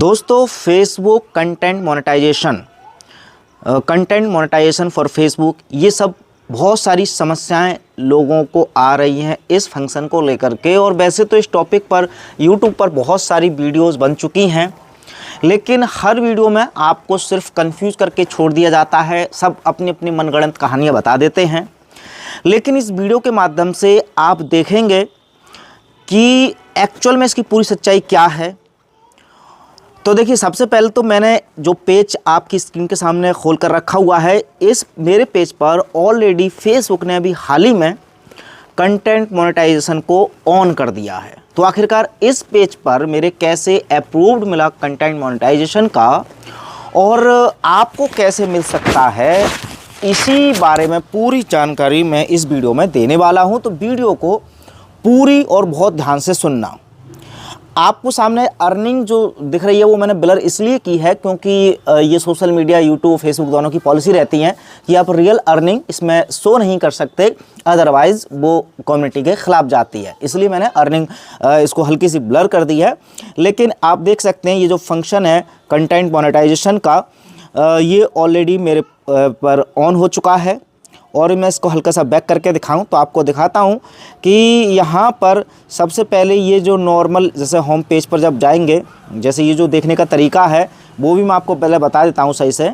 दोस्तों Facebook content monetisation for Facebook, ये सब बहुत सारी समस्याएं लोगों को आ रही हैं इस फंक्शन को लेकर के। और वैसे तो इस टॉपिक पर यूट्यूब पर बहुत सारी वीडियोस बन चुकी हैं, लेकिन हर वीडियो में आपको सिर्फ कंफ्यूज करके छोड़ दिया जाता है। सब अपनी अपनी मनगढ़ंत कहानियाँ बता देते हैं, लेकिन इस वीडियो के माध्यम से आप देखेंगे कि एक्चुअल में इसकी पूरी सच्चाई क्या है। तो देखिए, सबसे पहले तो मैंने जो पेज आपकी स्क्रीन के सामने खोल कर रखा हुआ है, इस मेरे पेज पर ऑलरेडी फेसबुक ने अभी हाल ही में कंटेंट मोनेटाइजेशन को ऑन कर दिया है। तो आखिरकार इस पेज पर मेरे कैसे अप्रूव्ड मिला कंटेंट मोनेटाइजेशन का और आपको कैसे मिल सकता है, इसी बारे में पूरी जानकारी मैं इस वीडियो में देने वाला हूं। तो वीडियो को पूरी और बहुत ध्यान से सुनना। आपको सामने अर्निंग जो दिख रही है वो मैंने ब्लर इसलिए की है क्योंकि ये सोशल मीडिया, यूट्यूब, फेसबुक दोनों की पॉलिसी रहती है कि आप रियल अर्निंग इसमें शो नहीं कर सकते, अदरवाइज़ वो कम्युनिटी के ख़िलाफ़ जाती है। इसलिए मैंने अर्निंग इसको हल्की सी ब्लर कर दी है। लेकिन आप देख सकते हैं ये जो फंक्शन है कंटेंट मोनेटाइजेशन का, ये ऑलरेडी मेरे पर ऑन हो चुका है। और मैं इसको हल्का सा बैक करके दिखाऊं तो आपको दिखाता हूं कि यहाँ पर सबसे पहले ये जो नॉर्मल, जैसे होम पेज पर जब जाएंगे, जैसे ये जो देखने का तरीका है वो भी मैं आपको पहले बता देता हूं सही से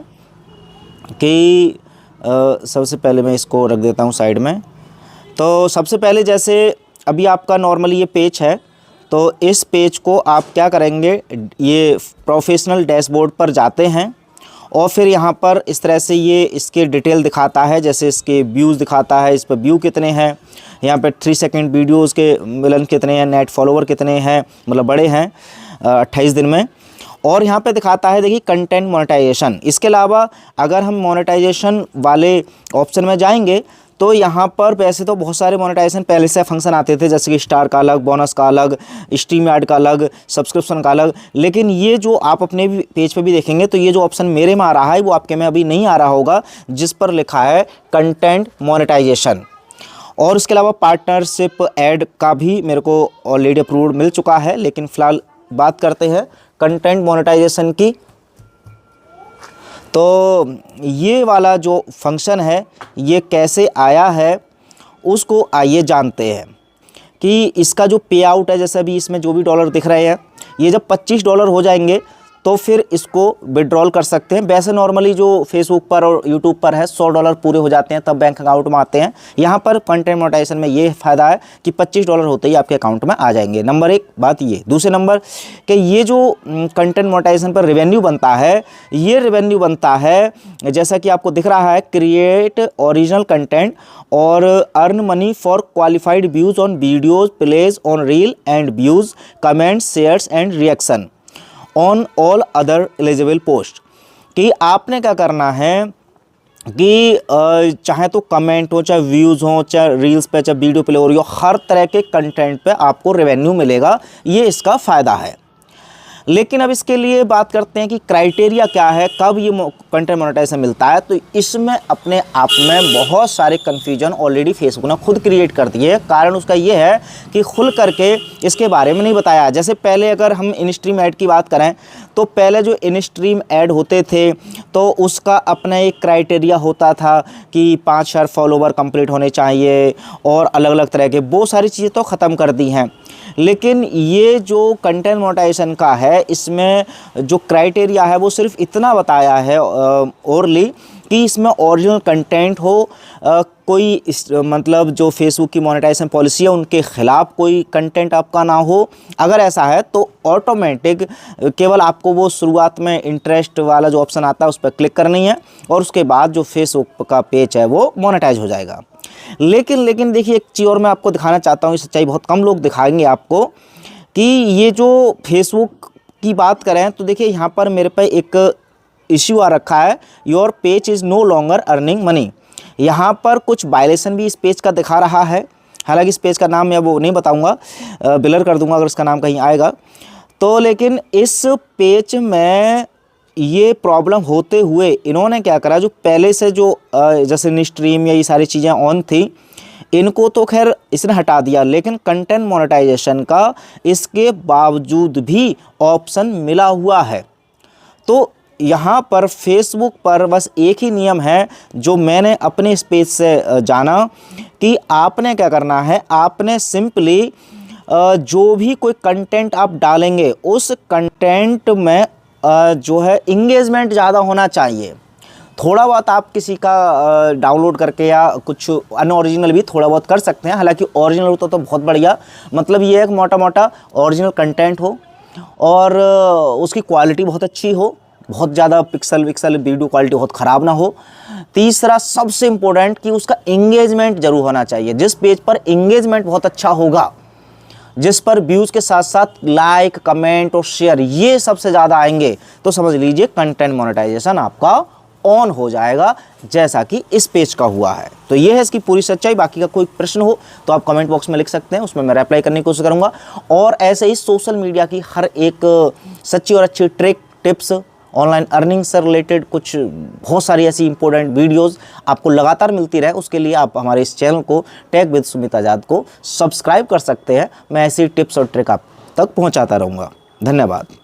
कि सबसे पहले मैं इसको रख देता हूं साइड में। तो सबसे पहले जैसे अभी आपका नॉर्मली ये पेज है, तो इस पेज को आप क्या करेंगे, ये प्रोफेशनल डैशबोर्ड पर जाते हैं और फिर यहाँ पर इस तरह से ये इसके डिटेल दिखाता है। जैसे इसके व्यूज़ दिखाता है, इस पर व्यू कितने हैं, यहाँ पे 3 सेकंड वीडियोज़ के मिलन कितने हैं, नेट फॉलोवर कितने हैं, मतलब बड़े हैं 28 दिन में। और यहाँ पे दिखाता है देखिए कंटेंट मोनेटाइजेशन। इसके अलावा अगर हम मोनेटाइजेशन वाले ऑप्शन में जाएंगे तो यहाँ पर वैसे तो बहुत सारे मोनेटाइजेशन पहले से फंक्शन आते थे, जैसे कि स्टार का अलग, बोनस का अलग, स्ट्रीम ऐड का अलग, सब्सक्रिप्शन का अलग। लेकिन ये जो आप अपने पेज पे भी देखेंगे तो ये जो ऑप्शन मेरे में आ रहा है वो आपके में अभी नहीं आ रहा होगा, जिस पर लिखा है कंटेंट मोनेटाइजेशन। और इसके अलावा पार्टनरशिप ऐड का भी मेरे को ऑलरेडी अप्रूव्ड मिल चुका है। लेकिन फ़िलहाल बात करते हैं कंटेंट मोनेटाइजेशन की। तो ये वाला जो फंक्शन है ये कैसे आया है उसको आइए जानते हैं कि इसका जो पे आउट है, जैसे अभी इसमें जो भी डॉलर दिख रहे हैं, ये जब $25 हो जाएंगे तो फिर इसको विड्रॉल कर सकते हैं। वैसे नॉर्मली जो फेसबुक पर और यूट्यूब पर है $100 पूरे हो जाते हैं तब बैंक अकाउंट में आते हैं। यहाँ पर कंटेंट मोनेटाइजेशन में ये फ़ायदा है कि $25 होते ही आपके अकाउंट में आ जाएंगे। नंबर एक बात ये। दूसरे नंबर कि ये जो कंटेंट मोनेटाइजेशन पर रेवेन्यू बनता है, ये रेवेन्यू बनता है जैसा कि आपको दिख रहा है, क्रिएट ओरिजिनल कंटेंट और earn money for qualified views on videos, plays on reel and views, comments, shares and reaction on all other eligible post. कि आपने क्या करना है कि चाहे तो कमेंट हो, चाहे व्यूज़ हो, चाहे रील्स पे, चाहे वीडियो प्ले हो रही हो, हर तरह के कंटेंट पे आपको रेवेन्यू मिलेगा। ये इसका फ़ायदा है। लेकिन अब इसके लिए बात करते हैं कि क्राइटेरिया क्या है, कब ये कंटेंट मोनेटाइजेशन मिलता है। तो इसमें अपने आप में बहुत सारे कन्फ्यूजन ऑलरेडी फेसबुक ने खुद क्रिएट कर दिए। कारण उसका ये है कि खुल करके इसके बारे में नहीं बताया। जैसे पहले अगर हम इन स्ट्रीम ऐड की बात करें तो पहले जो इन स्ट्रीम ऐड होते थे तो उसका अपना एक क्राइटेरिया होता था कि 5,000 फॉलोवर कंप्लीट होने चाहिए और अलग अलग तरह के, वो सारी चीज़ें तो ख़त्म कर दी हैं। लेकिन ये जो कंटेंट मोनेटाइजेशन का है, इसमें जो क्राइटेरिया है वो सिर्फ इतना बताया है ओरली कि इसमें ओरिजिनल कंटेंट हो, कोई मतलब जो फेसबुक की मोनेटाइजेशन पॉलिसी है उनके ख़िलाफ़ कोई कंटेंट आपका ना हो। अगर ऐसा है तो ऑटोमेटिक केवल आपको वो शुरुआत में इंटरेस्ट वाला जो ऑप्शन आता है उस पर क्लिक करनी है और उसके बाद जो फेसबुक का पेज है वो मोनेटाइज हो जाएगा। लेकिन देखिए, एक चीज़ और मैं आपको दिखाना चाहता हूँ, ये सच्चाई बहुत कम लोग दिखाएंगे आपको, कि ये जो फेसबुक की बात करें तो देखिए यहाँ पर मेरे पे एक इश्यू आ रखा है, your page is no longer earning money. यहाँ पर कुछ वायलेशन भी इस पेज का दिखा रहा है। हालांकि इस पेज का नाम मैं वो नहीं बताऊँगा, ब्लर कर दूँगा अगर इसका नाम कहीं आएगा तो। लेकिन इस पेज में ये प्रॉब्लम होते हुए इन्होंने क्या करा, जो पहले से जो जैसे स्ट्रीम या ये सारी चीज़ें ऑन थी, इनको तो खैर इसने हटा दिया, लेकिन कंटेंट मोनेटाइजेशन का इसके बावजूद भी ऑप्शन मिला हुआ है। तो यहाँ पर फेसबुक पर बस एक ही नियम है जो मैंने अपने इस पेज से जाना, कि आपने क्या करना है, आपने सिंपली जो भी कोई कंटेंट आप डालेंगे उस कंटेंट में जो है इंगेजमेंट ज़्यादा होना चाहिए। थोड़ा बहुत आप किसी का डाउनलोड करके या कुछ अनओरिजिनल भी थोड़ा बहुत कर सकते हैं, हालांकि ओरिजिनल होता तो बहुत बढ़िया। मतलब ये है कि मोटा मोटा ओरिजिनल कंटेंट हो और उसकी क्वालिटी बहुत अच्छी हो, बहुत ज़्यादा पिक्सल विक्सल वीडियो क्वालिटी बहुत ख़राब ना हो। तीसरा सबसे इम्पोर्टेंट कि उसका इंगेजमेंट ज़रूर होना चाहिए। जिस पेज पर इंगेजमेंट बहुत अच्छा होगा, जिस पर व्यूज़ के साथ साथ लाइक, कमेंट और शेयर ये सबसे ज़्यादा आएंगे, तो समझ लीजिए कंटेंट मोनेटाइजेशन आपका ऑन हो जाएगा, जैसा कि इस पेज का हुआ है। तो ये है इसकी पूरी सच्चाई। बाकी का कोई प्रश्न हो तो आप कमेंट बॉक्स में लिख सकते हैं, उसमें मैं रिप्लाई करने की कोशिश करूँगा। और ऐसे ही सोशल मीडिया की हर एक सच्ची और अच्छी ट्रिक, टिप्स, ऑनलाइन अर्निंग से रिलेटेड कुछ बहुत सारी ऐसी इंपॉर्टेंट वीडियोस आपको लगातार मिलती रहे, उसके लिए आप हमारे इस चैनल को टेक विद सुमित आज़ाद को सब्सक्राइब कर सकते हैं। मैं ऐसी टिप्स और ट्रिक आप तक पहुंचाता रहूँगा। धन्यवाद।